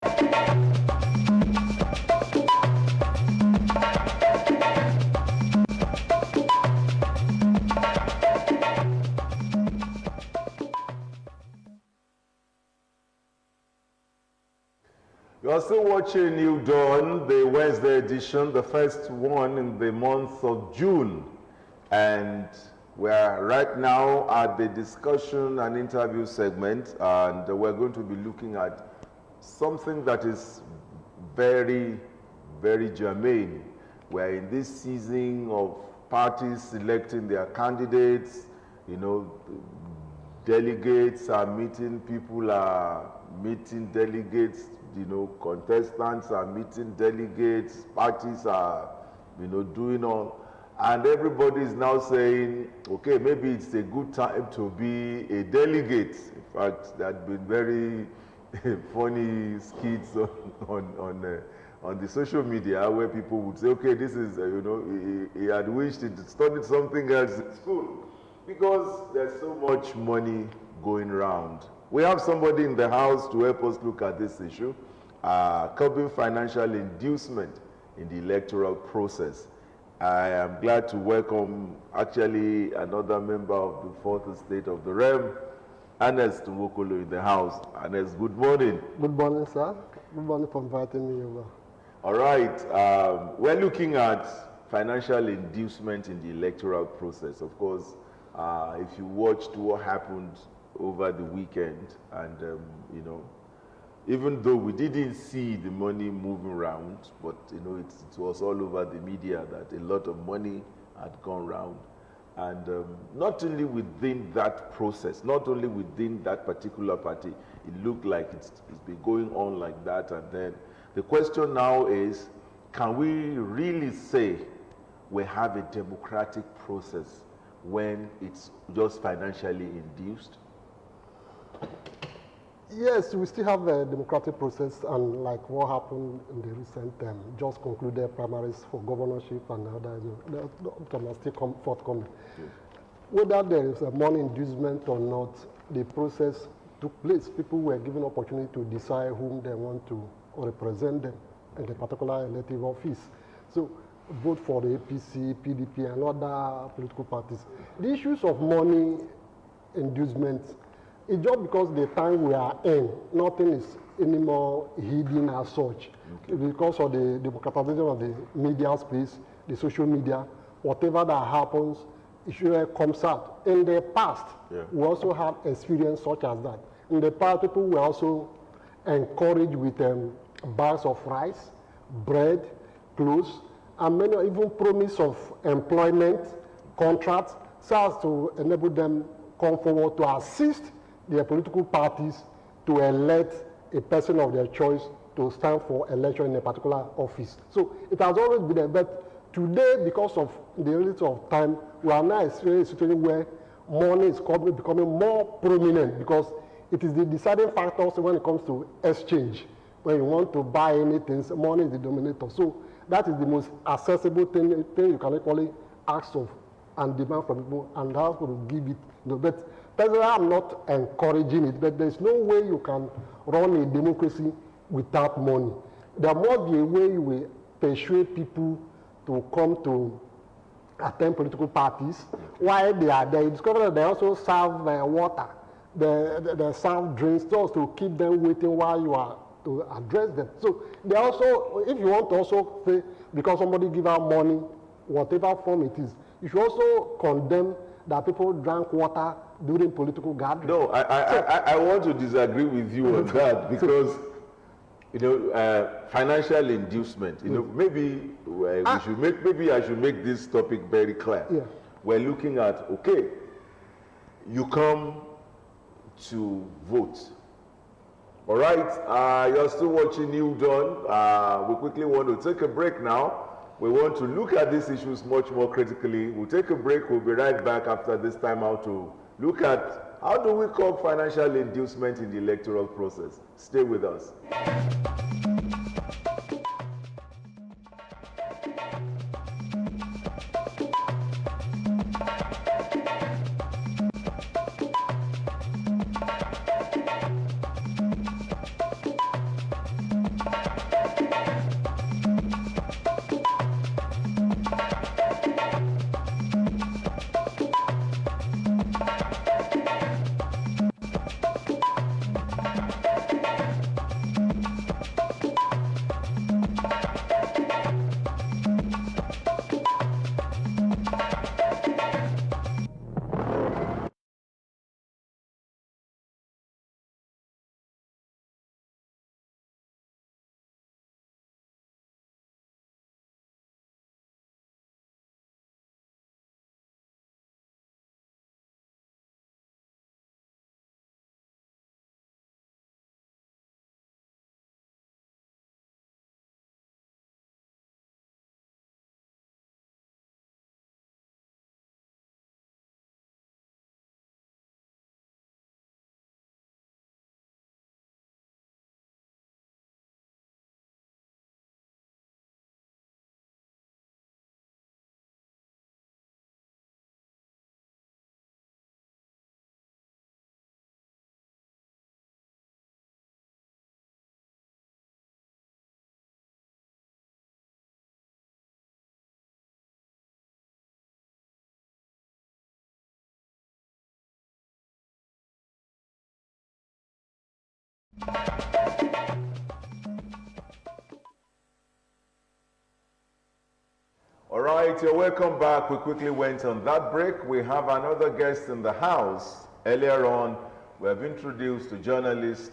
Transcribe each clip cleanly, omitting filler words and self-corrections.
You are still watching New Dawn, the Wednesday edition, the first one in the month of June. And we're right now at the discussion and interview segment, and we're going to be looking at something that is very, very germane. We're in this season of parties selecting their candidates, you know, delegates are meeting, people are meeting delegates, you know, contestants are meeting delegates, parties are, you know, doing all. And everybody is now saying, okay, maybe it's a good time to be a delegate. In fact, there had been very funny skits on the social media where people would say, okay, this is, you know, he had wished he'd studied something else in school because there's so much money going around. We have somebody in the house to help us look at this issue, curbing financial inducement in the electoral process. I am glad to welcome actually another member of the fourth estate of the realm, Ernest Nwokolo, in the house. Ernest, good morning. Good morning, sir. Good morning for inviting me over. All right. We're looking at financial inducement in the electoral process. Of course, if you watched what happened over the weekend, and you know, even though we didn't see the money moving around, but you know, it was all over the media that a lot of money had gone around. And not only within that process, not only within that particular party, it looked like it's been going on like that. And then the question now is, can we really say we have a democratic process when it's just financially induced? Yes, we still have a democratic process, and like what happened in the recent just concluded primaries for governorship and others, that are still forthcoming. Yes. Whether there is a money inducement or not, the process took place. People were given opportunity to decide whom they want to represent them in a particular elective office. So vote for the APC, PDP, and other political parties. The issues of money inducement, it's just because the time we are in, nothing is anymore hidden as such. Okay. Because of the democratization of the media space, the social media, whatever that happens, it sure comes out. In the past, we also had experience such as that. In the past, people were also encouraged with bags of rice, bread, clothes, and many even promise of employment, contracts, so as to enable them come forward to assist their political parties to elect a person of their choice to stand for election in a particular office. So it has always been there, but today, because of the reality of time, we are now experiencing a situation where money is becoming more prominent, because it is the deciding factor also when it comes to exchange. When you want to buy anything, money is the dominator. So that is the most accessible thing you can actually ask of and demand from people, and how to give it. You know, but personally, I'm not encouraging it, but there's no way you can run a democracy without money. There must be a way you will persuade people to come to attend political parties. While they are there, you discover that they also serve water, they serve drinks, just to keep them waiting while you are to address them. So they also, if you want to also say, because somebody give out money, whatever form it is, you should also condemn that people drank water during political gatherings. No, I want to disagree with you on that, because you know, financial inducement. You know, maybe maybe I should make this topic very clear. Yeah. We're looking at, okay, you come to vote. All right, you're still watching New Dawn. We quickly want to take a break now. We want to look at these issues much more critically. We'll take a break. We'll be right back after this time out to look at how do we curb financial inducement in the electoral process. Stay with us. All right, you're welcome back. We quickly went on that break. We have another guest in the house. Earlier on, we have introduced the journalist,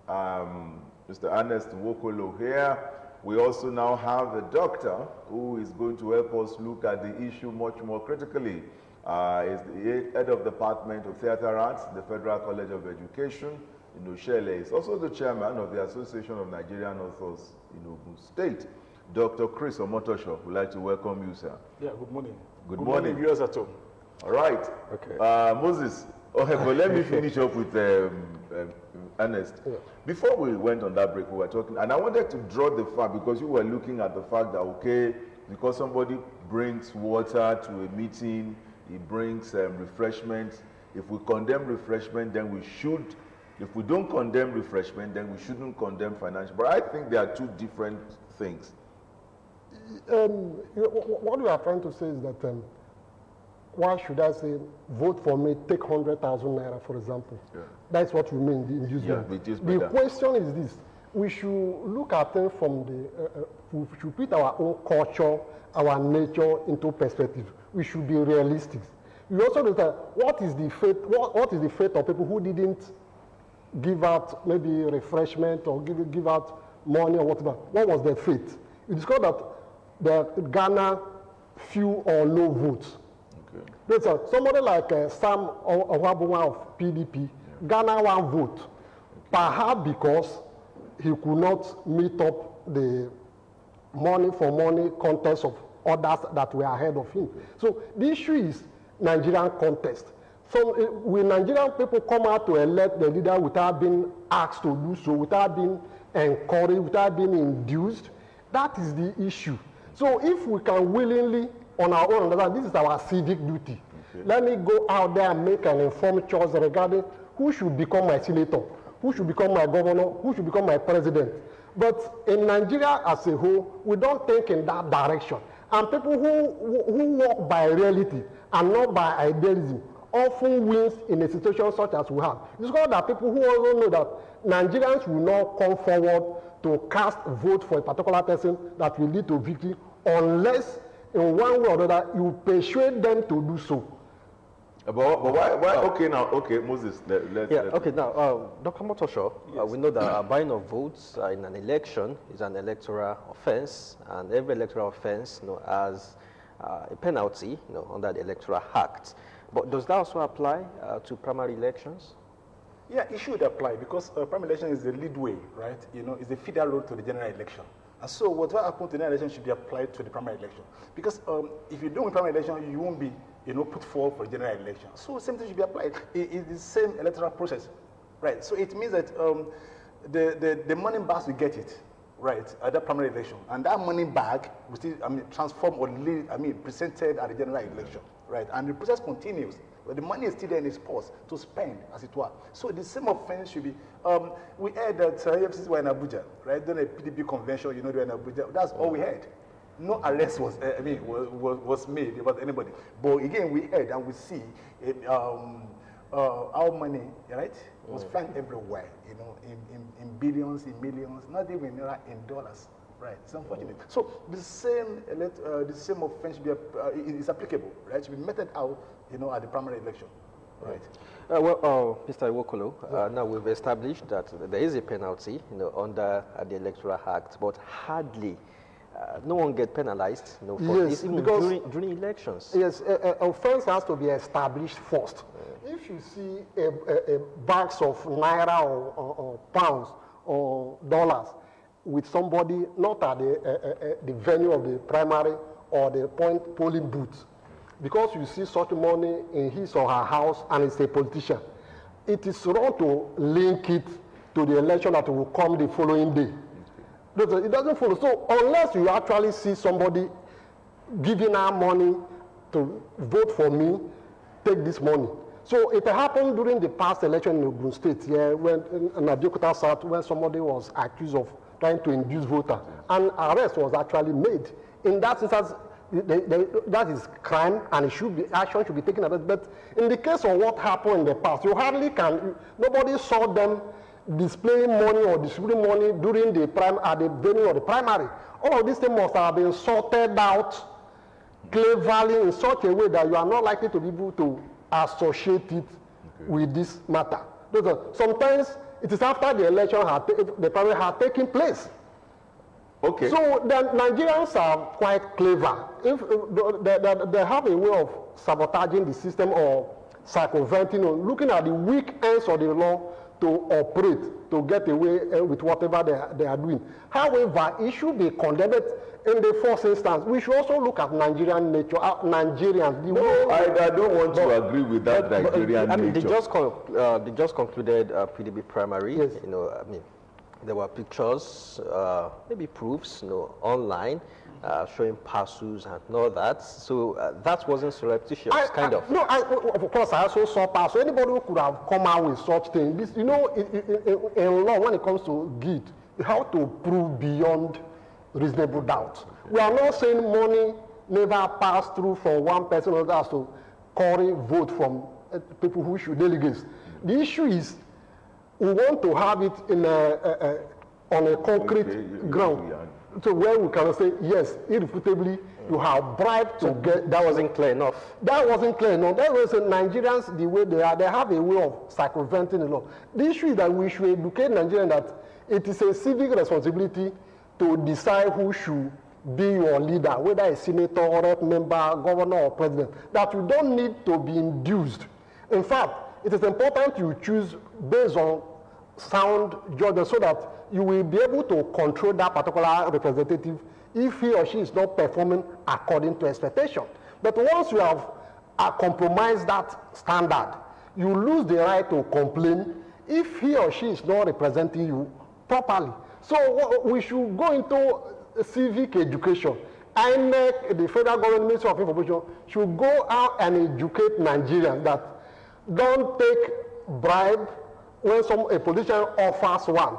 Mr. Ernest Nwokolo here. We also now have a doctor who is going to help us look at the issue much more critically. He's the head of the Department of Theatre Arts, the Federal College of Education in Oshele. He's also the chairman of the Association of Nigerian Authors in Ogun State. Dr. Chris Omotosho, we'd like to welcome you, sir. Yeah, good morning. Good morning, viewers at home. All right. Okay. Moses, okay, but let me finish up with Ernest. Yeah. Before we went on that break, we were talking, and I wanted to draw the fact, because you were looking at the fact that, okay, because somebody brings water to a meeting, he brings refreshments. If we condemn refreshment, then we should. If we don't condemn refreshment, then we shouldn't condemn financial. But I think there are two different things. What we are trying to say is that why should I say vote for me, take 100,000 naira, for example? Yeah. That's what we mean, the inducement. Yeah, the question is this: we should look at things from the. We should put our own culture, our nature into perspective. We should be realistic. We also look at what is the fate. What is the fate of people who didn't give out maybe refreshment or give out money or whatever? What was their fate? You discover that the Ghana few or no votes. Okay. There's somebody like Sam Owabuwa of PDP, yeah. Ghana one vote, okay. Perhaps because he could not meet up the money for money contest of others that were ahead of him. So the issue is Nigerian contest. So when Nigerian people come out to elect the leader without being asked to do so, without being encouraged, without being induced, that is the issue. So if we can willingly, on our own, understand this is our civic duty. Okay. Let me go out there and make an informed choice regarding who should become my senator, who should become my governor, who should become my president. But in Nigeria as a whole, we don't think in that direction. And people who walk by reality and not by idealism often wins in a situation such as we have. It's called that people who also know that Nigerians will not come forward to cast a vote for a particular person that will lead to victory unless in one way or another you persuade them to do so. But why okay now, okay, Moses, okay, now, Dr. Motosho, yes. We know that buying of votes in an election is an electoral offense, and every electoral offense has a penalty under the Electoral Act. But does that also apply to primary elections? Yeah, it should apply because primary election is the lead way, right? It's the feeder road to the general election. And so whatever happens to the general election should be applied to the primary election. Because if you don't win primary election, you won't be put forward for the general election. So same thing should be applied. It's the same electoral process, right? So it means that the money bags will get it, right, at the primary election. And that money bag will still, transform or presented at the general election, right? And the process continues. But the money is still there in its purse to spend, as it were. So the same offense should be. We heard that FCC were in Abuja, right? During a PDP convention, they were in Abuja. That's all we heard. No arrest was made about anybody. But again, we heard and we see our money, right, was flying everywhere. In billions, in millions, not even in dollars. Right, it's unfortunate. So the same offense is applicable, right? It should be meted out, at the primary election, right? Mr. Nwokolo, now we've established that there is a penalty, under the Electoral Act, but hardly no one gets penalized, for this, even during elections. Yes, offense has to be established first. If you see a bags of naira or pounds or dollars with somebody not at the venue of the primary or the polling booth, because you see such money in his or her house and it's a politician, it is wrong to link it to the election that will come the following day. It doesn't follow. So unless you actually see somebody giving out money to vote for me, take this money. So it happened during the past election in Ogun State, when in Abeokuta South, when somebody was accused of trying to induce voters, and arrest was actually made. In that instance, that is crime, and action should be taken. But in the case of what happened in the past, nobody saw them displaying money or distributing money during the at the venue of the primary. All of these things must have been sorted out cleverly in such a way that you are not likely to be able to associate it with this matter. Sometimes it is after the election the primary had taken place. Okay. So the Nigerians are quite clever. If they have a way of sabotaging the system or circumventing or looking at the weak ends of the law to operate, to get away with whatever they are doing. However, it should be condemned in the first instance. We should also look at Nigerian nature, Nigerians. I don't want to agree with that Nigerian nature. They just concluded PDB primary. Yes. You know, I mean, there were pictures, maybe proofs, you know, online, showing parcels and all that. So that wasn't surreptitious, kind of. No, of course, I also saw parcels. Anybody who could have come out with such things. This, you know, in law, when it comes to GIT, you have to prove beyond reasonable doubt. We are not saying money never passed through from one person or another to carry vote from people who should delegates. The issue is we want to have it in on a concrete ground. So where we can say, yes, irrefutably, you have bribed to get... That wasn't clear enough. That wasn't clear enough. That was Nigerians, the way they are, they have a way of circumventing the law. The issue is that we should educate Nigerians that it is a civic responsibility to decide who should be your leader, whether a senator, rep member, governor, or president, that you don't need to be induced. In fact, it is important you choose based on sound judgment so that you will be able to control that particular representative if he or she is not performing according to expectation. But once you have compromised that standard, you lose the right to complain if he or she is not representing you properly. So we should go into civic education. INEC, the federal government Ministry of Information, should go out and educate Nigerians that don't take bribe when a politician offers one.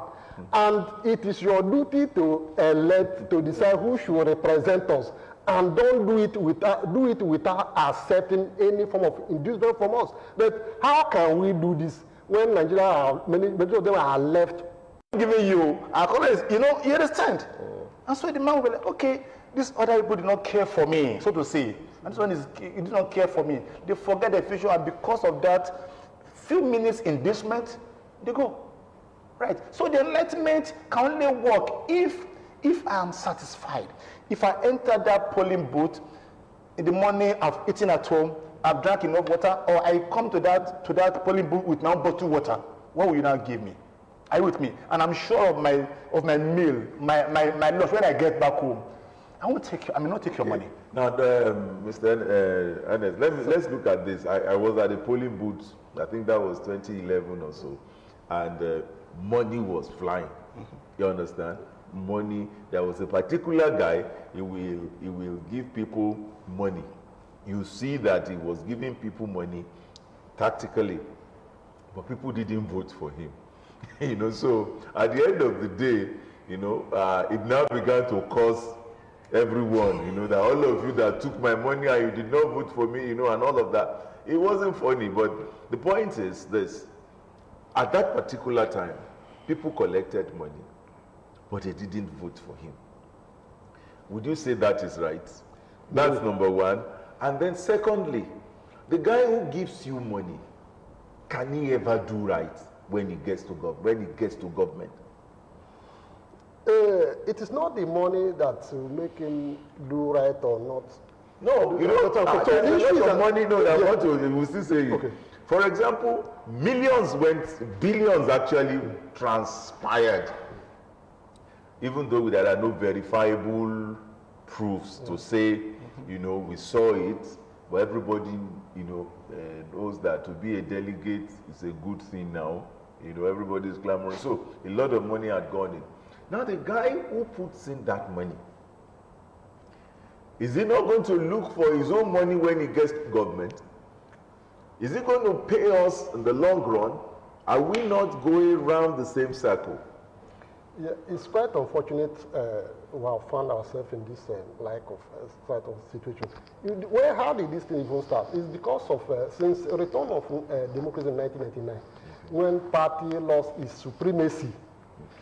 And it is your duty to elect, to decide who should represent us. And don't do it without accepting any form of inducement from us. But how can we do this when Nigeria, many of them are left? Giving you accolades, you know, you understand? And so the man will be like, okay, this other people did not care for me, so to say. And this one he did not care for me. They forget the future, and because of that, few minutes inducement, they go. Right. So the enlightenment can only work if I am satisfied. If I enter that polling booth in the morning, I've eaten at home, I've drank enough water, or I come to that polling booth with now bottled water, what will you now give me? Are you with me? And I'm sure of my meal, my lunch when I get back home. I will not take your money. Now, Mr. Ernest, let's look at this. I was at a polling booth, I think that was 2011 or so, and money was flying. You understand? Money. There was a particular guy. He will give people money. You see that he was giving people money tactically, but people didn't vote for him. You know. So at the end of the day, you know, it now began to cause everyone, you know, that all of you that took my money and you did not vote for me, you know, and all of that. It wasn't funny, but the point is this. At that particular time, people collected money, but they didn't vote for him. Would you say that is right? That's number one. And then secondly, the guy who gives you money, can he ever do right when he gets to government? It is not the money that will make him do right or not. No, you know, the issue is money. No, I want to. We will still say. Okay. For example, billions actually transpired, even though there are no verifiable proofs to say, you know, we saw it, but everybody, you know, knows that to be a delegate is a good thing now. You know, everybody is clamoring. So a lot of money had gone in. Now the guy who puts in that money, is he not going to look for his own money when he gets to government? Is he going to pay us in the long run? Are we not going around the same circle? Yeah, it's quite unfortunate we have found ourselves in this sort of situation. How did this thing even start? It's because of since the return of democracy in 1999, when party lost its supremacy.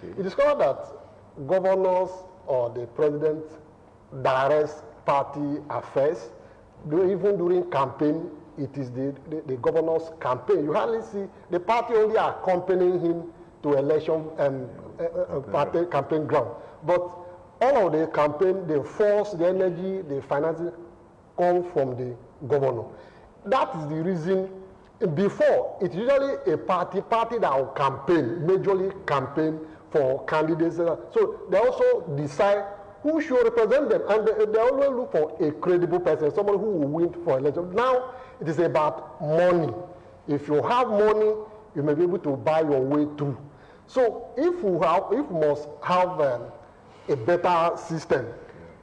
Okay. It discovered that governors or the president directs party affairs. Even during campaign, it is the governor's campaign. You hardly see the party only accompanying him to election party campaign ground. But all of the campaign, the force, the energy, the financing come from the governor. That is the reason. Before, it's usually a party that will campaign, majorly campaign for candidates. So they also decide who should represent them, and they always look for a credible person, someone who will win for election. Now it is about money. If you have money, you may be able to buy your way through. So if we must have a better system,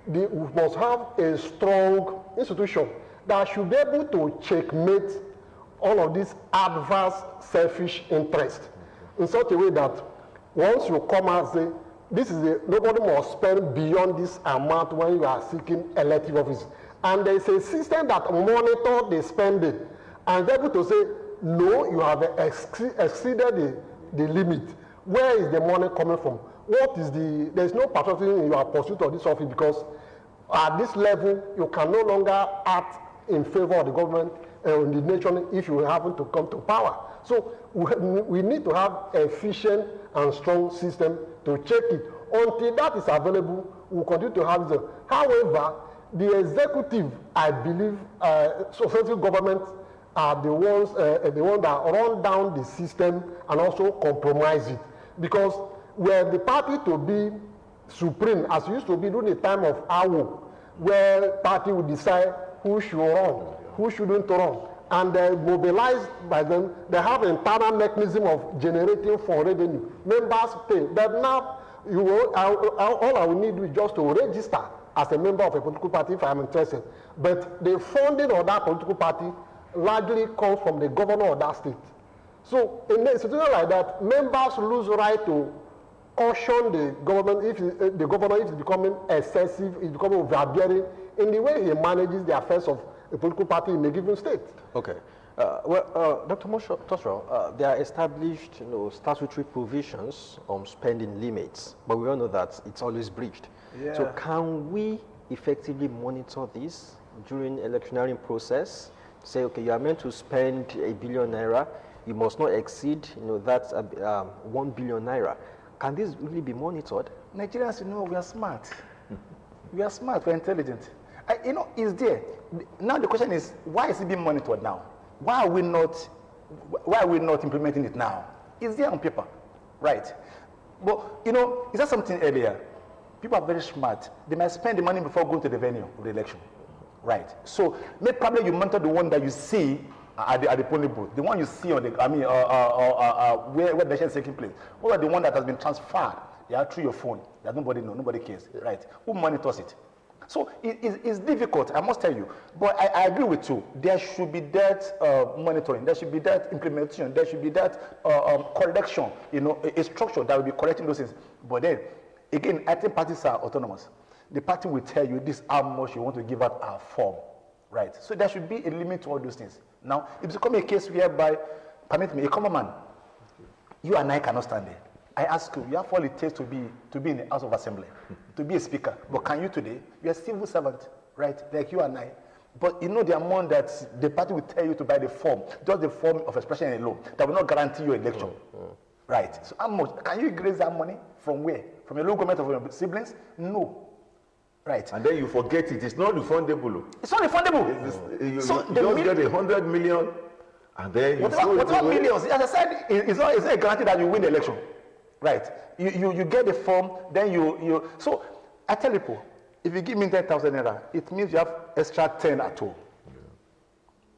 we must have a strong institution that should be able to checkmate all of these adverse, selfish interests in such a way that once you come out and say, nobody must spend beyond this amount when you are seeking elective office. And there is a system that monitors the spending and is able to say, no, you have exceeded the limit. Where is the money coming from? There is no patriotism in your pursuit of this office, because at this level, you can no longer act in favor of the government and the nation if you happen to come to power. So we need to have efficient and strong system to check it. Until that is available, we'll continue to have this. However, the executive, I believe, successive governments are the ones that run down the system and also compromise it. Because were the party to be supreme, as it used to be during the time of Awo, where party would decide who should run, who shouldn't run, and they mobilized by them, they have an internal mechanism of generating for revenue. Members pay. But now, all I will need is just to register as a member of a political party if I am interested. But the funding of that political party largely comes from the governor of that state. So in a situation like that, members lose right to caution the government if the governor is becoming excessive, is becoming overbearing in the way he manages the affairs of a political party in a given state. Okay. Dr. Tosho, there are established statutory provisions on spending limits, but we all know that it's always breached. Yeah. So can we effectively monitor this during electioneering process? Say, okay, you are meant to spend ₦1 billion, you must not exceed that's 1 billion naira. Can this really be monitored? Nigerians, we are smart. We are smart, we're intelligent. It's there. Now the question is, why is it being monitored now? Why are we not implementing it now? It's there on paper, right? But you said something earlier. People are very smart. They might spend the money before going to the venue of the election, right? So maybe probably you monitor the one that you see at the polling booth, the one you see on the where the election is taking place, or the one that has been transferred through your phone that nobody knows, nobody cares, right? Who monitors it? So it's difficult, I must tell you. But I agree with you. There should be that monitoring. There should be that implementation. There should be that correction, a structure that will be correcting those things. But then, again, I think parties are autonomous. The party will tell you this how much you want to give out our form, right? So there should be a limit to all those things. Now, it's become a case whereby, permit me, a common man, you and I cannot stand there. I ask you, you have all it takes to be in the House of Assembly, to be a speaker. But can you today? You're a civil servant, right? Like you and I. But the amount that the party will tell you to buy the form, just the form of expression alone, that will not guarantee your election. Right? So how much? Can you raise that money? From where? From your local government of your siblings? No. Right. And then you forget it. It's not refundable. It's not refundable. You just get 100 million, and then you whatever millions. As I said, it's not a guarantee that you win the election. Right. You get the form, then you. So I tell people, if you give me 10,000 naira, it means you have extra 10 at home. Yeah.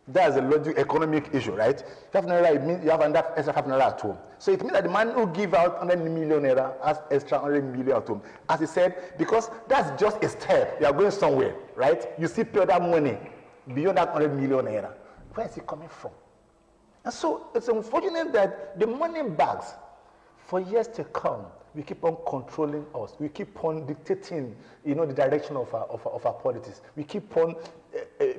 That's a logic economic issue, right? 5 naira, it means you have another extra 5 naira at home. So it means that the man who give out 100 million naira has extra 100 million at home. As he said, because that's just a step. You are going somewhere, right? You still pay that money beyond that 100 million naira. Where is it coming from? And so it's unfortunate that the money bags, for years to come, we keep on controlling us. We keep on dictating, the direction of our politics. We keep on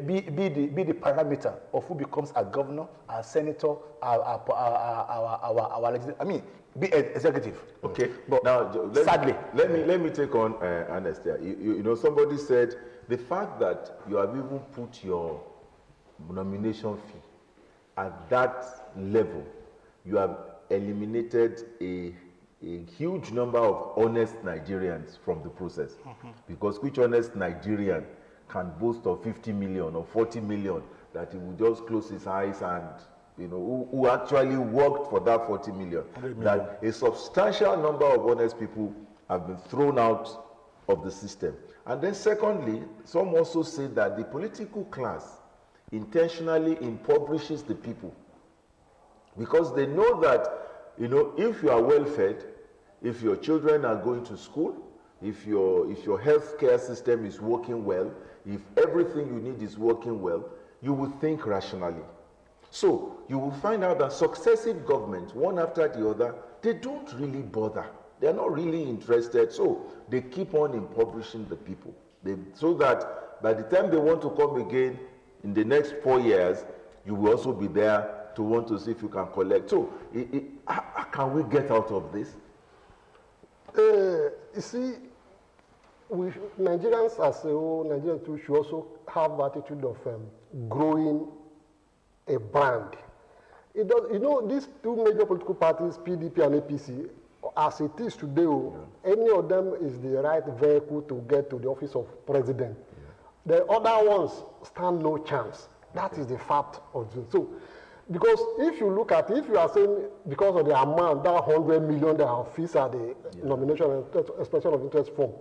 be the parameter of who becomes a governor, a senator, our legislative. I mean, be executive. Okay. But now, sadly, let me take on Ernest here. You know, somebody said the fact that you have even put your nomination fee at that level, you have eliminated a huge number of honest Nigerians from the process. Because which honest Nigerian can boast of 50 million or 40 million that he will just close his eyes and, you know, who actually worked for that 40 million? That a substantial number of honest people have been thrown out of the system. And then secondly, some also say that the political class intentionally impoverishes the people because they know that, you know, if you are well fed, if your children are going to school, if your healthcare system is working well, if everything you need is working well, you will think rationally. So you will find out that successive governments, one after the other, they don't really bother. They're not really interested. So they keep on impoverishing the people. So that by the time they want to come again in the next 4 years, you will also be there to want to see if you can collect. So how can we get out of this? You see, Nigerians as a whole, Nigerians too, should also have attitude of growing a brand. It does, you know, these two major political parties, PDP and APC, as it is today, any of them is the right vehicle to get to the office of president. The other ones stand no chance. That is the fact of it. So, because if you look at it, if you are saying because of the amount, that 100 million that are fees at the nomination and expression of interest form,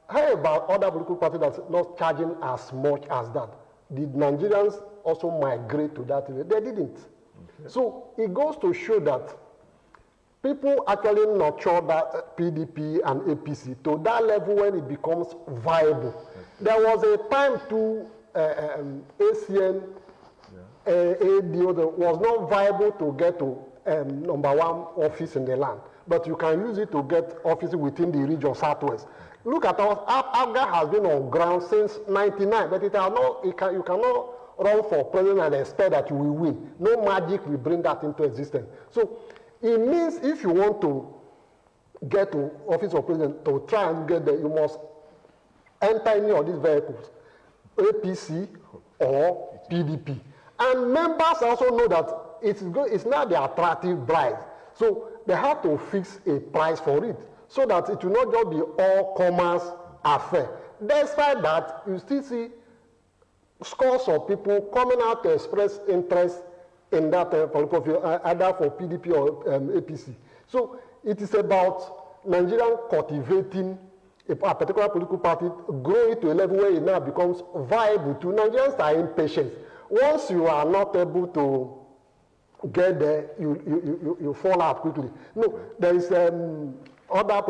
how about other political parties that's not charging as much as that? Did Nigerians also migrate to that? They didn't. Okay. So it goes to show that people actually nurture that PDP and APC to that level when it becomes viable. Okay. There was a time to ACN, ADO was not viable to get to #1 office in the land, but you can use it to get offices within the region Southwest. Look at us, ABGA has been on ground since '99, but it has not, you cannot run for president and expect that you will win. No magic will bring that into existence. So it means if you want to get to office of president, to try and get there, you must enter any of these vehicles, APC or PDP. And members also know that it's not the attractive price. So they have to fix a price for it so that it will not just be all commerce affair. Despite that, you still see scores of people coming out to express interest in that political field, either for PDP or APC. So it is about Nigerian cultivating a particular political party, grow it to a level where it now becomes viable. To Nigerians are impatient. Once you are not able to get there, you fall out quickly. No, there is other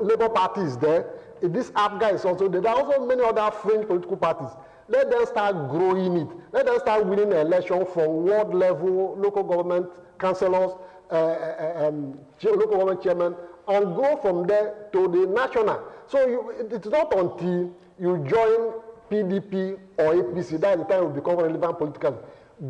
Labour parties there. This ABGA is also there. There are also many other fringe political parties. Let them start growing it. Let them start winning an election from ward level, local government councillors, local government chairman, and go from there to the national. So it's not until you join PDP or APC that the time will become relevant politically.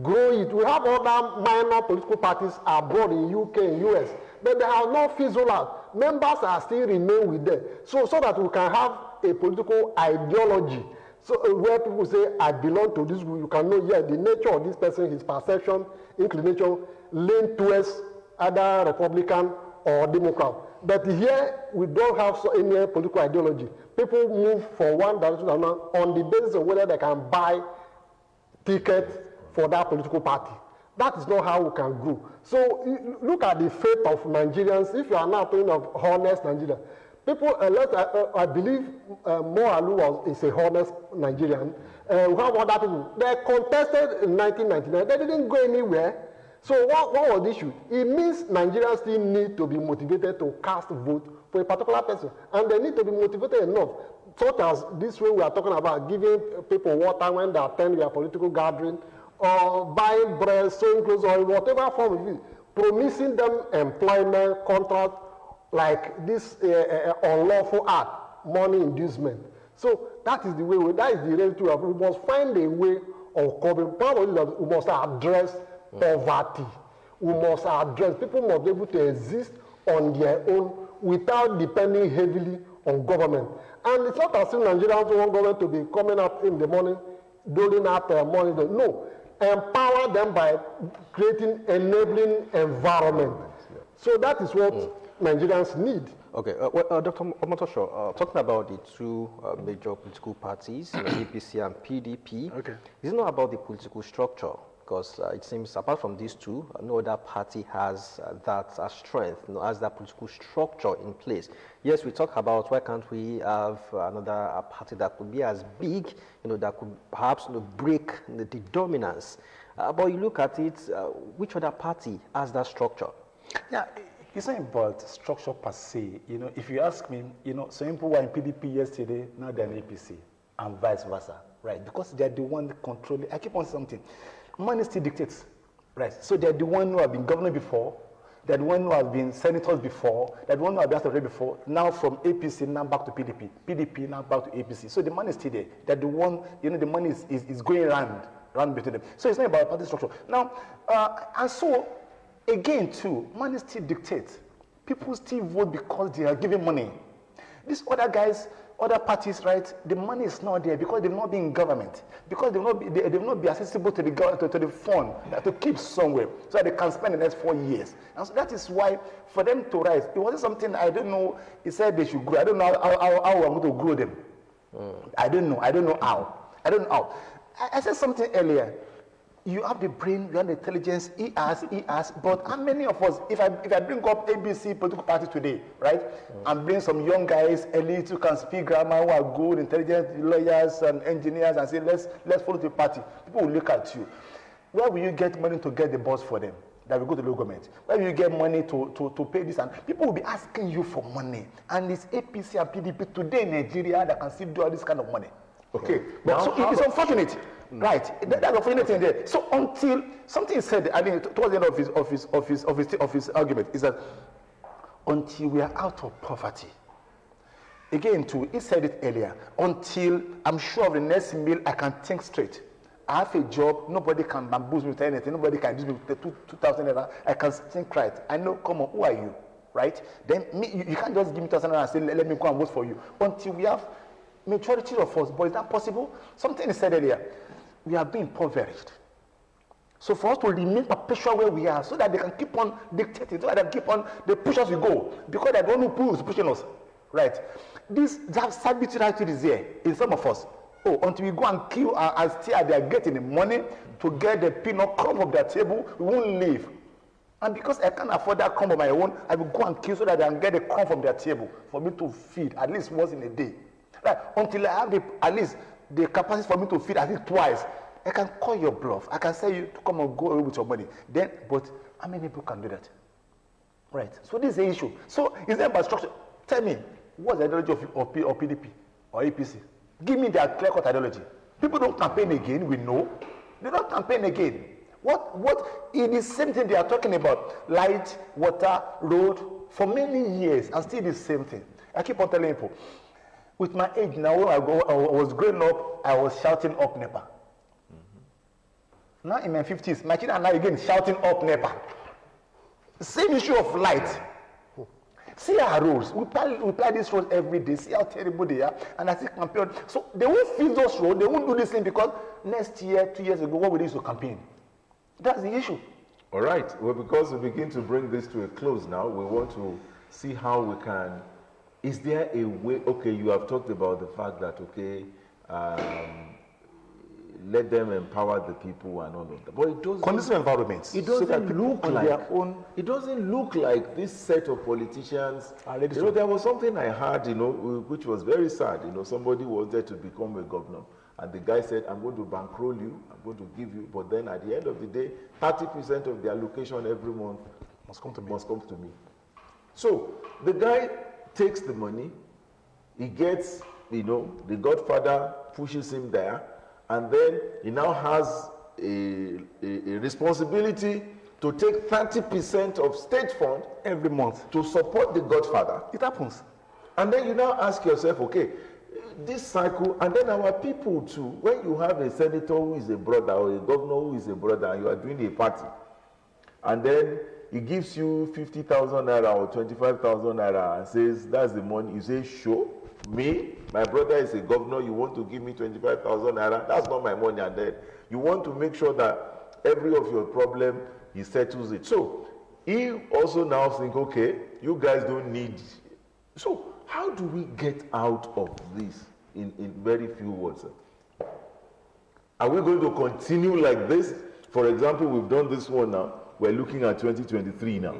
Grow it. We have other minor political parties abroad in UK and US, but they have not fizzled out. Members are still remain with them. So that we can have a political ideology. So where people say, I belong to this group, you can know, yeah, the nature of this person, his perception, inclination, lean towards either Republican or Democrat. But here, we don't have any political ideology. People move from one direction to another on the basis of whether they can buy tickets for that political party. That is not how we can grow. So look at the fate of Nigerians. If you are now talking of honest Nigeria, people, I believe Moalu is a honest Nigerian. We have other people. They contested in 1999. They didn't go anywhere. So what was the issue? It means Nigerians still need to be motivated to cast a vote for a particular person. And they need to be motivated enough, such as this way we are talking about, giving people water when they attend their political gathering, or buying bread, sewing clothes, or whatever form of it, promising them employment, contract, like this unlawful act, money inducement. So that is the way, that is the reality. We must find a way of coping. We must address poverty. We must address, people must be able to exist on their own without depending heavily on government. And it's not as if Nigerians want government to be coming up in the morning, doling out money. No, empower them by creating enabling environment. So that is what Nigerians need. Okay, Dr. Omotosho, talking about the two major political parties, APC and PDP, is it not about the political structure? Because it seems, apart from these two, no other party has that strength, has that political structure in place. Yes, we talk about why can't we have another party that could be as big, that could perhaps break the dominance. But you look at it, which other party has that structure? Yeah, it's not about structure per se. If you ask me, some people were in PDP yesterday, now they're in APC, and vice versa, right? Because they're the one controlling. I keep on something. Money still dictates, right? So they're the one who have been governor before, they're the one who have been senators before, they're the one who have been secretary before, now from APC, now back to PDP, PDP, now back to APC. So the money is still there. They're the one, the money is going around between them. So it's not about party structure. Now, and so, again too, money still dictates. People still vote because they are giving money. These other guys, other parties, right, the money is not there because they've not been in government, because they've not be accessible to the fund to keep somewhere so that they can spend the next 4 years. And so that is why for them to rise, it wasn't something, I don't know, he said they should grow. I don't know how I'm going to grow them. I don't know how. I said something earlier. You have the brain, you have the intelligence, he has, but how many of us, if I bring up ABC political party today, right, and bring some young guys, elites who can speak grammar, who are good, intelligent lawyers and engineers, and say, let's follow the party, people will look at you. Where will you get money to get the bus for them? That will go to the local government. Where will you get money to pay this? And people will be asking you for money. And it's APC and PDP today in Nigeria that can still do all this kind of money. Okay, but so it's unfortunate. Right, that's unfortunate thing there. So until something is said, I mean, towards the end of his argument, is that until we are out of poverty, again, too, he said it earlier, until I'm sure of the next meal I can think straight. I have a job, nobody can bamboozle me with anything, nobody can use me with 2,000 naira, I can think right. I know, come on, who are you? Right? Then you can't just give me 2,000 naira and say, let me go and vote for you. Until we have majority of us, but is that possible? Something is said earlier. We are being impoverished. So for us to remain perpetual where we are, so that they can keep on dictating, so that they can keep on, they push us, we go. Because they're the one who is pushing us. Right? That servitude is there in some of us. Oh, until we go and kill and still they are getting the money to get the peanut crumb of their table, we won't leave. And because I can't afford that crumb of my own, I will go and kill so that I can get the crumb from their table for me to feed at least once in a day. Right? Until I have at least the capacity for me to feed at least twice, I can call your bluff. I can say you to come and go away with your money. Then, but how many people can do that? Right. So this is the issue. So is there about structure? Tell me, what's the ideology of PDP or APC? Give me their clear-cut ideology. People don't campaign again. We know they don't campaign again. What? It is the same thing they are talking about: light, water, road for many years, and still the same thing. I keep on telling people. With my age now, when I was growing up, I was shouting up NEPA. Now in my 50s, my children are now again shouting up NEPA. Same issue of light. See our roads. We apply these roads every day. See how terrible they are. And I say campaign. So they won't fix those roads. They won't do this thing because next year, 2 years ago, what we did to campaign. That's the issue. All right. Well, because we begin to bring this to a close now, we want to see how we can. Is there a way, okay, you have talked about the fact that, okay, let them empower the people and all of that. But it doesn't... Conducive environments. It doesn't look like... It doesn't look like this set of politicians... there was something I heard, which was very sad. Somebody wanted to become a governor. And the guy said, I'm going to bankroll you, I'm going to give you, but then at the end of the day, 30% of the allocation every month must come to me. So, the guy takes the money, he gets, the godfather pushes him there, and then he now has a responsibility to take 30% of state fund every month to support the godfather. It happens. And then you now ask yourself, okay, this cycle, and then our people too, when you have a senator who is a brother or a governor who is a brother and you are doing a party, and then he gives you 50,000 naira or 25,000 naira and says, that's the money. You say, sure, me, my brother is a governor, you want to give me 25,000 naira, that's not my money. And then you want to make sure that every of your problem, he settles it. So he also now think, okay, you guys don't need. So how do we get out of this in very few words? Are we going to continue like this? For example, we've done this one now. We're looking at 2023 now.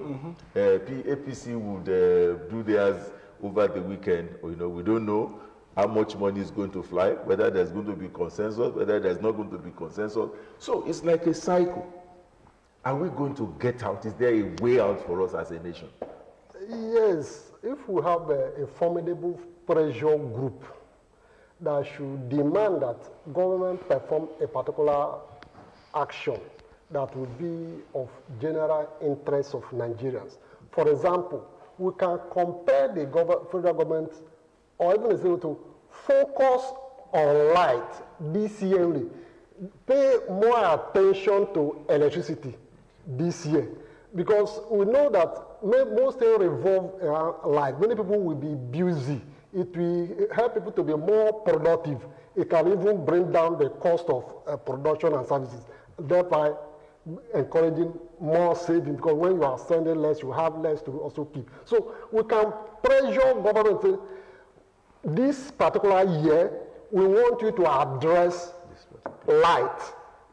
APC would do theirs over the weekend. We don't know how much money is going to fly, whether there's going to be consensus, whether there's not going to be consensus. So it's like a cycle. Are we going to get out? Is there a way out for us as a nation? Yes, if we have a formidable pressure group that should demand that government perform a particular action that will be of general interest of Nigerians. For example, we can compare the federal government or even the state to focus on light this year only, pay more attention to electricity this year, because we know that most things revolve around light. Many people will be busy. It will help people to be more productive. It can even bring down the cost of production and services, thereby encouraging more saving, because when you are sending less, you have less to also keep. So we can pressure government to say, this particular year, we want you to address light,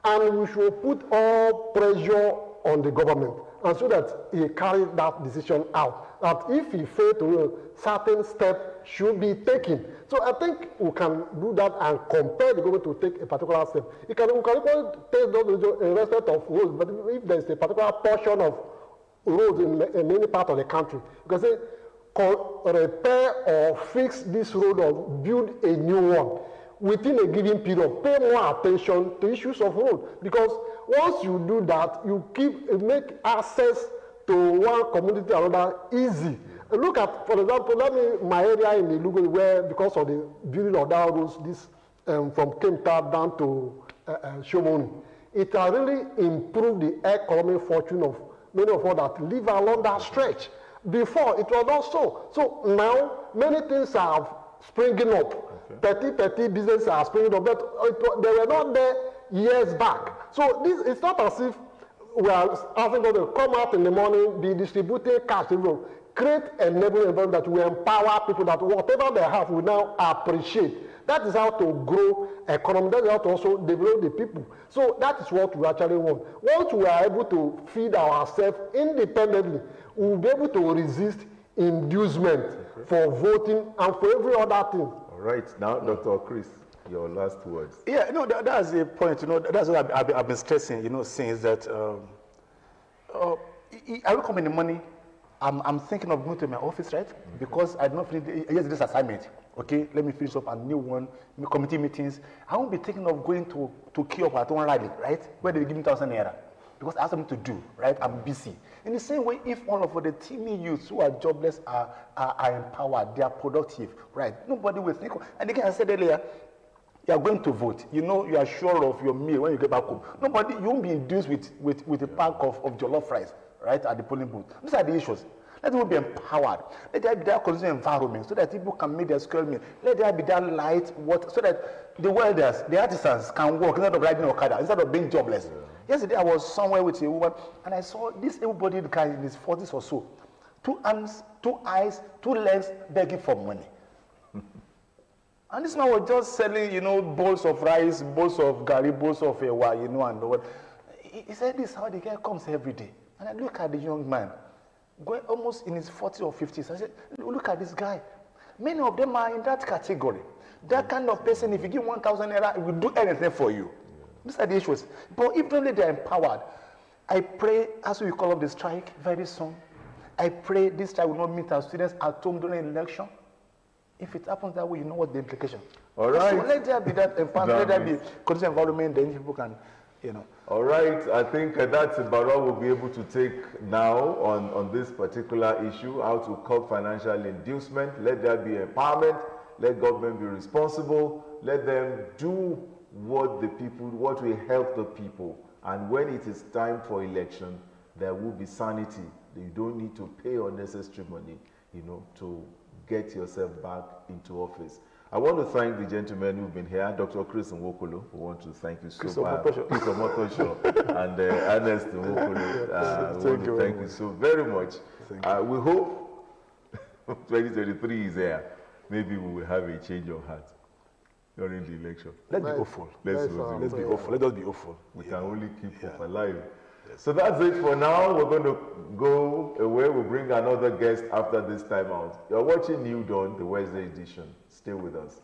and we should put all pressure on the government, and so that he carries that decision out. That if he fails to do, certain steps should be taken. So I think we can do that and compare the government to take a particular step. We can equally take the respect of roads, but if there is a particular portion of roads in any part of the country, you can say, repair or fix this road or build a new one within a given period. Pay more attention to issues of road, because once you do that, you make access to one community to another easy. Look at, for example, my area in Ilugo, where because of the building of that roads, this from Kemta down to Shomoni, it has really improved the economic fortune of many of us that live along that stretch. Before, it was not so. So now, many things are springing up. Petty businesses are springing up, but they were not there years back. So this, it's not as if we are asking them to come out in the morning, be distributing cash, create an enabling environment that will empower people, that whatever they have we now appreciate. That is how to grow economy. That is how to also develop the people. So that is what we actually want. Once we are able to feed ourselves independently, we will be able to resist inducement for voting and for every other thing. All right. Now, Dr. Chris, your last words. Yeah, that's the point. That's what I've been stressing, since that I will come in the money. I'm thinking of going to my office, right? Because I don't finish this assignment. Okay, let me finish up a new one, committee meetings. I won't be thinking of going to queue up at one rally, right? Where they give me 1,000 naira. Because I have something to do, right? I'm busy. In the same way, if all of the teeny youths who are jobless are empowered, they are productive, right? Nobody will think. And again, I said earlier, you are going to vote. You are sure of your meal when you get back home. Nobody, you won't be induced with a pack of jollof rice, right, at the polling booth. These are the issues. Let people be empowered. Let there be that conducive environment so that people can make their square meal. Let there be that light, so that the welders, the artisans can work instead of riding Okada, instead of being jobless. Yeah. Yesterday I was somewhere with a woman and I saw this able-bodied guy in his 40s or so. 2 hands, 2 eyes, 2 legs begging for money. And this man was just selling, bowls of rice, bowls of gari, bowls of ewa, and what. He said this is how the guy comes every day. And I look at the young man, going almost in his 40s or 50s. I said, look at this guy. Many of them are in that category. That kind of person, if you give 1,000 naira, it will do anything for you. These are the issues. But if only they are empowered, I pray as we call up the strike very soon, I pray this strike will not meet our students at home during the election. If it happens that way, you know what the implication. All right. So let there be that empowerment, let there be conducive environment, then people can, All right, I think that's about all we'll be able to take now on this particular issue, how to curb financial inducement. Let there be empowerment. Let government be responsible. Let them do what will help the people. And when it is time for election, there will be sanity. You don't need to pay unnecessary money, to get yourself back into office. I want to thank the gentlemen who've been here. Dr. Chris Nwokolo, we want to thank you so much. Chris Omotosho and Ernest Nwokolo. We want to thank you so very much. We hope 2023 is here. Maybe we will have a change of heart during the election. Let's be hopeful. Let's be hopeful. Let us be hopeful. We can only keep hope alive. So that's it for now. We're going to go away. We'll bring another guest after this time out. You're watching New Dawn, the Wednesday edition. Stay with us.